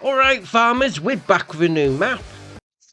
Alright farmers, we're back with a new map.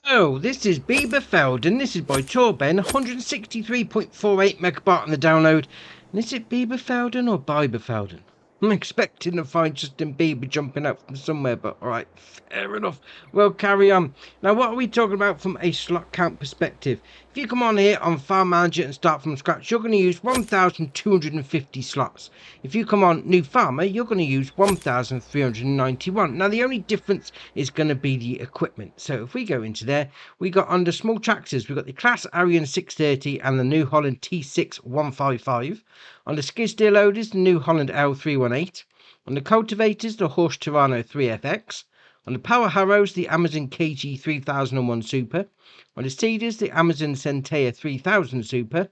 So, this is Biberfelden, this is by Torben, 163.48 megabyte on the download. And is it Biberfelden or Biberfelden? I'm expecting to find Justin Bieber jumping out from somewhere, but alright, fair enough. We'll carry on. Now, what are we talking about from a slot count perspective? If you come on here on Farm Manager and start from scratch, you're going to use 1,250 slots. If you come on New Farmer, you're going to use 1,391. Now, the only difference is going to be the equipment. So, if we go into there, we got under small tractors, we've got the Class Arian 630 and the New Holland T6 155. On the skid steer loaders, the New Holland L318. On the cultivators, the Horsch 3FX. On the power harrows, the Amazon KG 3001 Super. On the seeders, the Amazon Centea 3000 Super.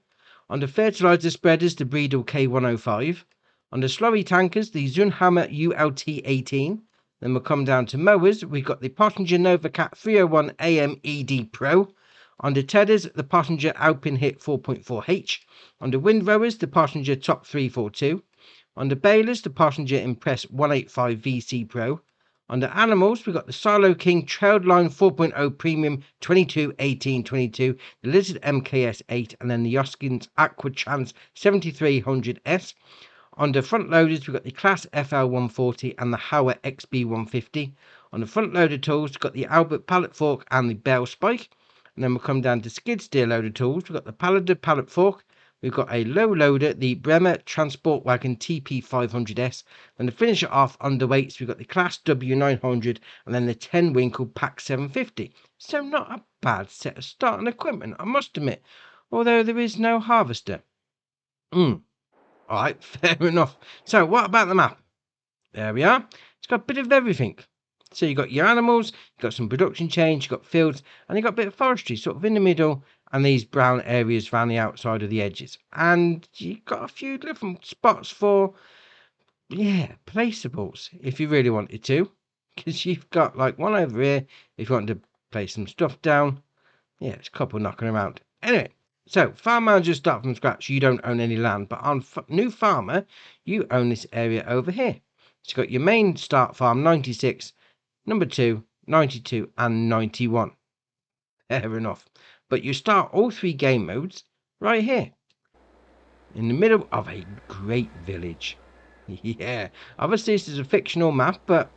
On the fertilizer spreaders, the Breedel K105. On the slurry tankers, the Zunhammer ULT 18. Then we'll come down to mowers. We've got the Pottinger NovaCat 301 AM ED Pro. On the tedders, the Pottinger Alpine Hit 4.4H. On the windrowers, the Pottinger Top 342. On the balers, the Pottinger Impress 185 VC Pro. On the animals, we've got the Silo King Trailed Line 4.0 Premium 221822, the Lizard MKS 8, and then the Yoskins Aqua Chance 7300S. On the front loaders, we've got the Class FL 140 and the Hauer XB 150. On the front loader tools, we've got the Albert Pallet Fork and the Bell Spike. And then we'll come down to skid steer loader tools. We've got the Paladin Pallet Fork. We've got a low loader, the Bremer Transport Wagon TP500S. And to finish it off underweights, we've got the Class W900 and then the 10 Winkle Pack 750. So not a bad set of starting equipment, I must admit. Although there is no harvester. Alright, fair enough. So what about the map? There we are. It's got a bit of everything. So you've got your animals, you've got some production chains, you've got fields, and you've got a bit of forestry sort of in the middle, and these brown areas around the outside of the edges. And you've got a few different spots for, placeables, if you really wanted to. Because you've got like one over here, if you want to place some stuff down. Yeah, there's a couple knocking around. Anyway, so Farm Manager start from scratch, you don't own any land, but on New Farmer, you own this area over here. So you've got your main start farm, 96, number 2, 92 and 91. Fair enough. But you start all three game modes right here. In the middle of a great village. Yeah. Obviously this is a fictional map, but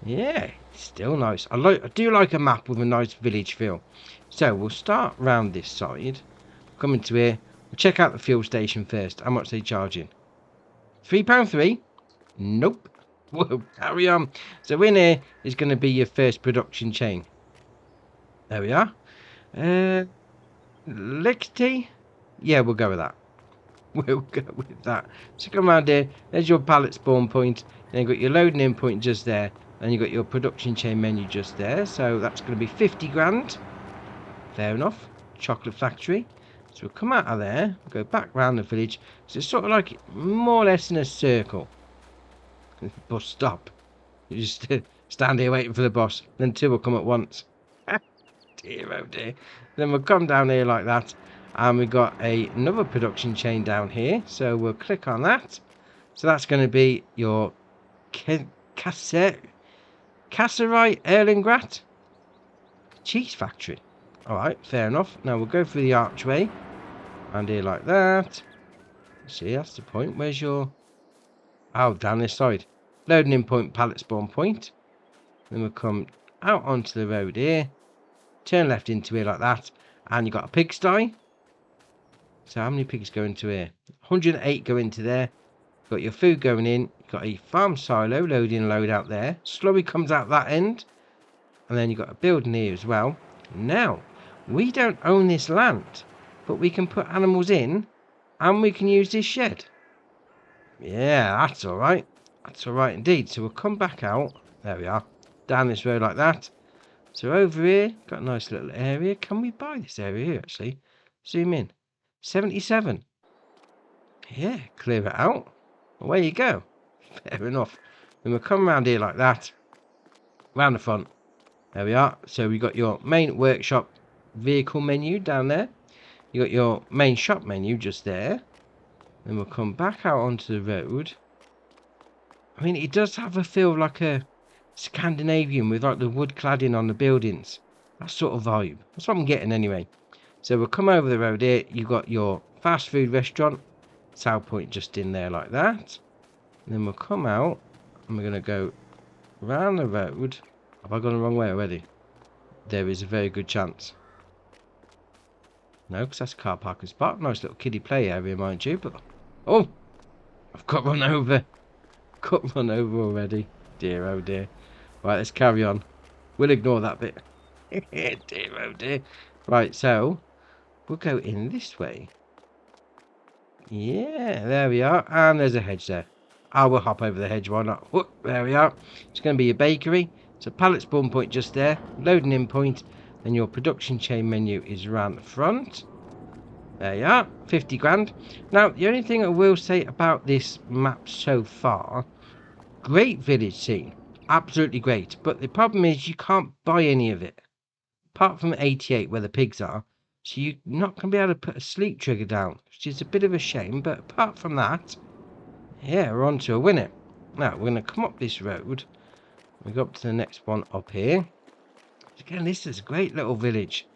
yeah, it's still nice. I do like a map with a nice village feel. So we'll start round this side. Come into here. We'll check out the fuel station first. How much they charging? £3.3? Nope. Whoa, carry on. So in here is going to be your first production chain. There we are. Lickety? Yeah, we'll go with that. We'll go with that. So come around here. There's your pallet spawn point. Then you've got your loading in point just there. Then you've got your production chain menu just there. So that's going to be 50 grand. Fair enough. Chocolate factory. So we'll come out of there. Go back round the village. So it's sort of like more or less in a circle. Bus stop. You just stand here waiting for the boss. Then two will come at once. Dear oh dear. Then we'll come down here like that. And we've got another production chain down here. So we'll click on that. So that's going to be your Kasserite Erlingrat cheese factory. Alright, fair enough. Now we'll go through the archway. And here like that. See, that's the point. Where's your... Oh, down this side. Loading in point, pallet spawn point. Then we'll come out onto the road here. Turn left into here like that. And you've got a pigsty. So how many pigs go into here? 108 go into there. You've got your food going in. You've got a farm silo, load in, load out there. Slurry comes out that end. And then you've got a building here as well. Now, we don't own this land. But we can put animals in. And we can use this shed. Yeah, that's alright. That's alright indeed. So we'll come back out. There we are. Down this road like that. So over here, got a nice little area. Can we buy this area here actually? Zoom in. 77. Yeah, clear it out. Away you go. Fair enough. Then we'll come around here like that. Round the front. There we are. So we got your main workshop vehicle menu down there. You got your main shop menu just there. Then we'll come back out onto the road. I mean, it does have a feel like a Scandinavian with like the wood cladding on the buildings. That sort of vibe. That's what I'm getting anyway. So we'll come over the road here. You've got your fast food restaurant. South Point just in there like that. And then we'll come out and we're going to go round the road. Have I gone the wrong way already? There is a very good chance. No, because that's a car parking spot. Nice little kiddie play area, mind you. But oh, I've got run over. Got run over already. Dear, oh dear. Right, let's carry on. We'll ignore that bit. Dear, oh dear. Right, so we'll go in this way. Yeah, there we are. And there's a hedge there. I will hop over the hedge, why not? Oh, there we are. It's going to be a bakery. It's a pallet spawn point just there. Loading in point. Then your production chain menu is around the front. There you are. 50 grand. Now, the only thing I will say about this map so far. Great village scene. Absolutely great. But the problem is you can't buy any of it. Apart from 88 where the pigs are. So you're not going to be able to put a sleep trigger down. Which is a bit of a shame. But apart from that. Yeah, we're on to a winner. Now, we're going to come up this road. We go up to the next one up here. Again, this is a great little village.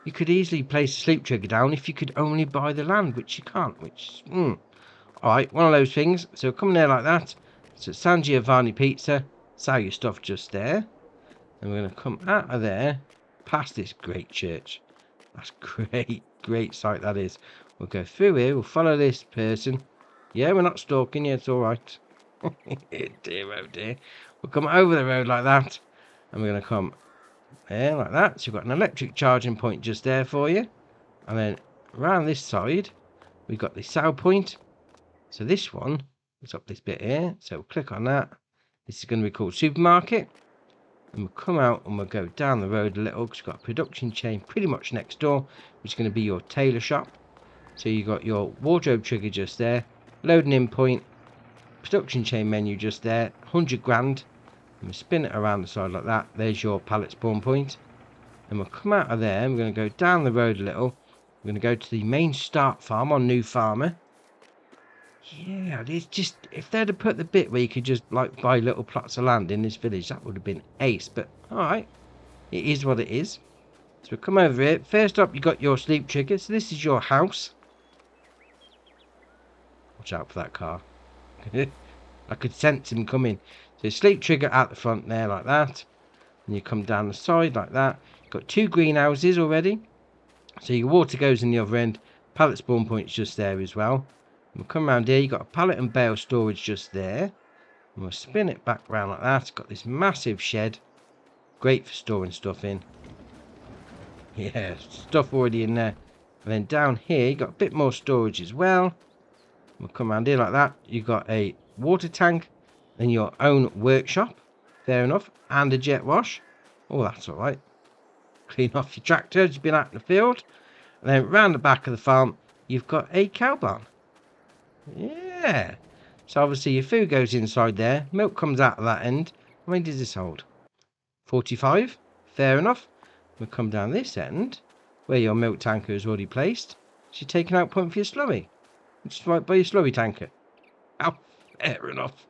You could easily place a sleep trigger down if you could only buy the land, which you can't. Which, alright, one of those things. So come there like that. So San Giovanni Pizza. Sell your stuff just there. And we're going to come out of there. Past this great church. That's great. Great sight that is. We'll go through here. We'll follow this person. Yeah, we're not stalking you. It's alright. Dear, oh dear. We'll come over the road like that. And we're going to come there like that. So you've got an electric charging point just there for you. And then around this side, we've got the South Point. So this one is up this bit here. So we'll click on that. This is going to be called Supermarket. And we'll come out and we'll go down the road a little. Because we've got a production chain pretty much next door. Which is going to be your tailor shop. So you've got your wardrobe trigger just there. Loading in point. Production chain menu just there. 100 grand. And we'll spin it around the side like that. There's your pallet spawn point. And we'll come out of there. And we're going to go down the road a little. We're going to go to the main start farm on New Farmer. Yeah, it's just, if they'd have put the bit where you could just like buy little plots of land in this village, that would have been ace. But alright, it is what it is. So we'll come over here. First up, you got your sleep trigger. So this is your house. Watch out for that car. I could sense him coming. So sleep trigger out the front there like that. And you come down the side like that. You've got 2 greenhouses already. So your water goes in the other end. Pallet spawn point's just there as well. We'll come around here, you've got a pallet and bale storage just there. And we'll spin it back round like that. It's got this massive shed. Great for storing stuff in. Yeah, stuff already in there. And then down here, you've got a bit more storage as well. We'll come around here like that. You've got a water tank. Then your own workshop. Fair enough. And a jet wash. Oh, that's alright. Clean off your tractor as you've been out in the field. And then round the back of the farm, you've got a cow barn. Yeah. So obviously your food goes inside there. Milk comes out of that end. How many does this hold? 45. Fair enough. We'll come down this end where your milk tanker is already placed. So you're taking out point for your slurry. Just right by your slurry tanker. Oh, fair enough.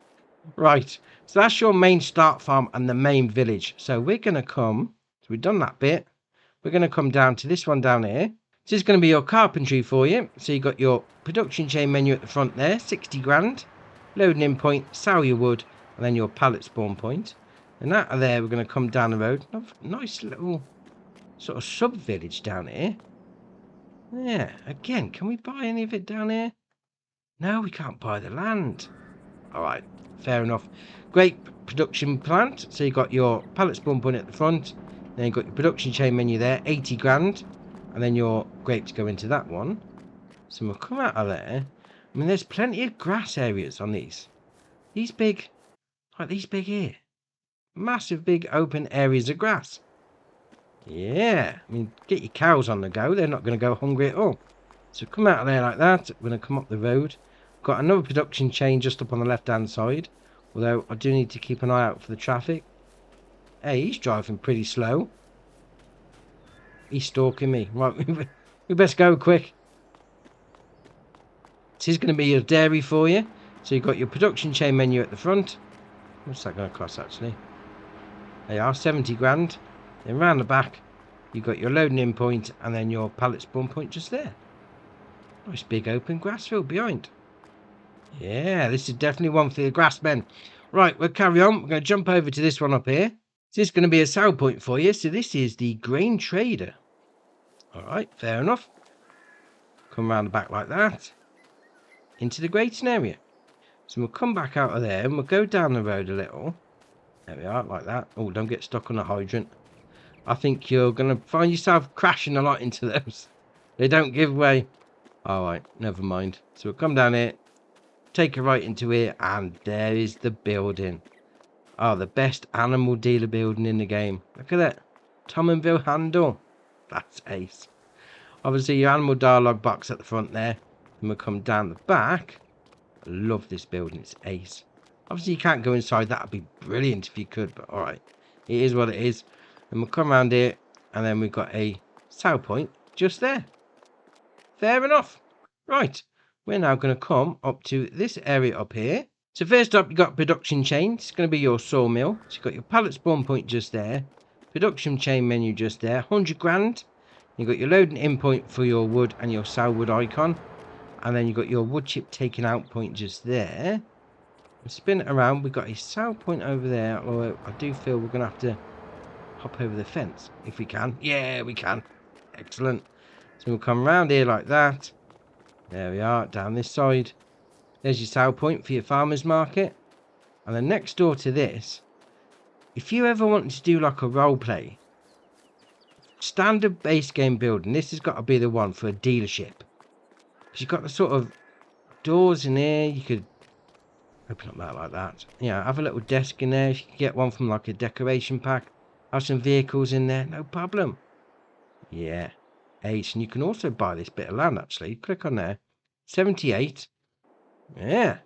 Right. So that's your main start farm and the main village. So we're going to come. So we've done that bit. We're going to come down to this one down here. This is going to be your carpentry for you. So you've got your production chain menu at the front there, 60 grand. Loading in point, sell your wood, and then your pallet spawn point. And out of there, we're going to come down the road. Nice little sort of sub-village down here. Yeah, again, can we buy any of it down here? No, we can't buy the land. Alright, fair enough. Great production plant. So you've got your pallet spawn point at the front. Then you've got your production chain menu there, 80 grand. And then your grapes go into that one. So we'll come out of there. I mean, there's plenty of grass areas on these. These big, like these big here. Massive big open areas of grass. Yeah, I mean, get your cows on the go. They're not going to go hungry at all. So come out of there like that. We're going to come up the road. Got another production chain just up on the left-hand side. Although I do need to keep an eye out for the traffic. Hey, he's driving pretty slow. He's stalking me. Right, we best go quick. This is going to be your dairy for you. So you've got your production chain menu at the front. What's that going to cost actually? They are 70 grand. Then round the back, you've got your loading in point and then your pallet spawn point just there. Nice big open grass field behind. Yeah, this is definitely one for the grassmen. Right, we'll carry on. We're going to jump over to this one up here. So this is going to be a sell point for you. So this is the grain trader. All right, fair enough. Come around the back like that. Into the grazing area. So we'll come back out of there and we'll go down the road a little. There we are, like that. Oh, don't get stuck on the hydrant. I think you're going to find yourself crashing a lot into those. They don't give way. All right, never mind. So we'll come down here, take a right into here, and there is the building. Oh, the best animal dealer building in the game. Look at that. Tomenville handle. That's ace. Obviously, your animal dialogue box at the front there. And we'll come down the back. I love this building. It's ace. Obviously, you can't go inside. That would be brilliant if you could, but all right. It is what it is. And we'll come around here, and then we've got a sell point just there. Fair enough. Right. We're now going to come up to this area up here. So first up, you've got production chain. It's going to be your sawmill. So you've got your pallet spawn point just there. Production chain menu just there. 100 grand. You've got your loading in point for your wood and your sell wood icon. And then you've got your wood chip taken out point just there. And spin it around. We've got a sell point over there. Although I do feel we're going to have to hop over the fence if we can. Yeah, we can. Excellent. So we'll come around here like that. There we are, down this side. There's your sell point for your farmer's market. And then next door to this, if you ever wanted to do like a role play, standard base game building, this has got to be the one for a dealership. Because you've got the sort of doors in here, you could open up that like that. Yeah, have a little desk in there. If you could get one from like a decoration pack, have some vehicles in there, no problem. Yeah, ace. And you can also buy this bit of land actually. Click on there. 78. Yeah.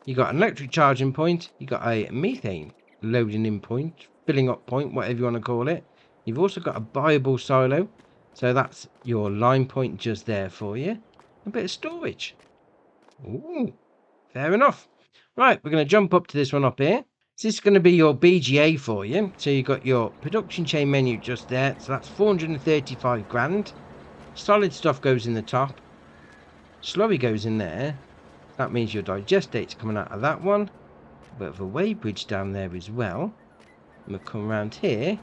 You got an electric charging point. You got a methane loading in point, filling up point, whatever you want to call it. You've also got a buyable silo. So that's your line point just there for you. A bit of storage. Ooh, fair enough. Right, we're going to jump up to this one up here. So this is going to be your BGA for you. So you've got your production chain menu just there. So that's 435 grand. Solid stuff goes in the top. Slurry goes in there. That means your digest date's coming out of that one. A bit of a weighbridge down there as well. And we'll come around here.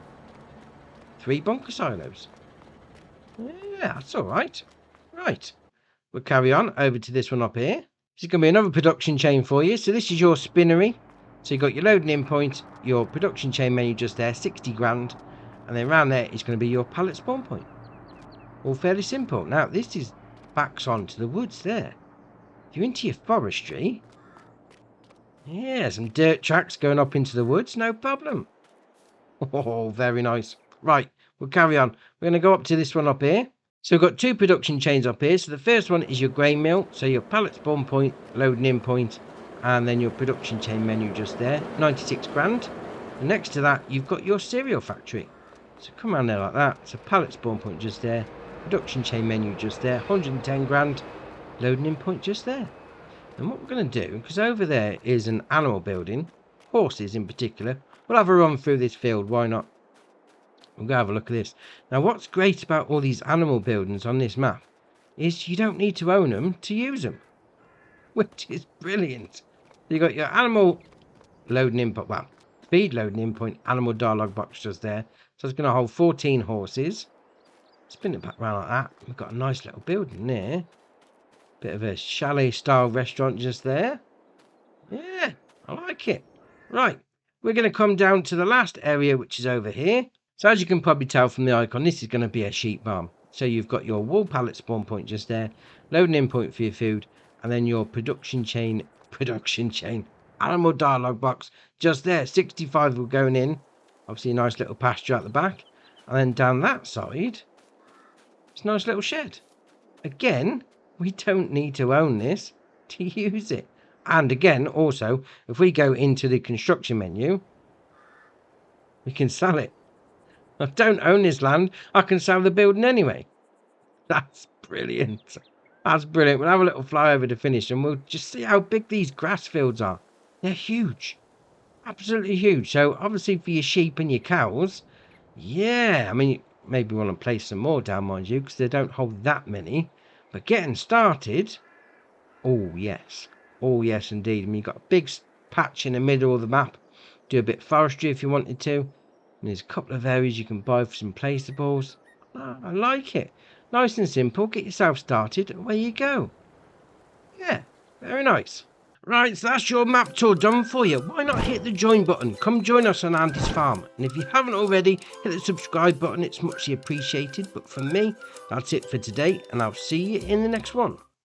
3 bunker silos. Yeah, that's alright. Right. We'll carry on over to this one up here. This is going to be another production chain for you. So this is your spinnery. So you've got your loading in point, your production chain menu just there, 60 grand. And then around there is going to be your pallet spawn point. All fairly simple. Now, this is backs onto the woods there. If you're into your forestry, yeah, some dirt tracks going up into the woods, no problem. Oh, very nice. Right, we'll carry on. We're going to go up to this one up here. So we've got 2 production chains up here. So the first one is your grain mill. So your pallet spawn point, loading in point, and then your production chain menu just there, 96 grand. And next to that, you've got your cereal factory. So come around there like that. So pallet spawn point just there, production chain menu just there, 110 grand. Loading in point just there. And what we're going to do, because over there is an animal building, horses in particular, we'll have a run through this field, why not? We'll go have a look at this. Now what's great about all these animal buildings on this map is you don't need to own them to use them, which is brilliant. You got your animal loading in point, well, feed loading in point, animal dialogue box just there. So it's going to hold 14 horses. Spin it back around like that. We've got a nice little building there. Bit of a chalet style restaurant just there. Yeah, I like it. Right, we're going to come down to the last area, which is over here. So as you can probably tell from the icon, this is going to be a sheep farm. So you've got your wool pallet spawn point just there, loading in point for your food, and then your production chain, animal dialogue box just there. 65 will going in. Obviously a nice little pasture at the back. And then down that side, it's a nice little shed. Again, we don't need to own this to use it. And again, also, if we go into the construction menu, we can sell it. I don't own this land. I can sell the building anyway. That's brilliant. That's brilliant. We'll have a little fly over to finish and we'll just see how big these grass fields are. They're huge. Absolutely huge. So obviously for your sheep and your cows, yeah, I mean, maybe want to place some more down, mind you, because they don't hold that many. But getting started, oh yes. Oh yes, indeed. I mean, you've got a big patch in the middle of the map. Do a bit of forestry if you wanted to. And there's a couple of areas you can buy for some placeables. Ah, I like it. Nice and simple. Get yourself started. Away you go. Yeah, very nice. Right, so that's your map tour done for you. Why not hit the join button? Come join us on Andy's farm. And if you haven't already, hit the subscribe button. It's muchly appreciated. But for me, that's it for today. And I'll see you in the next one.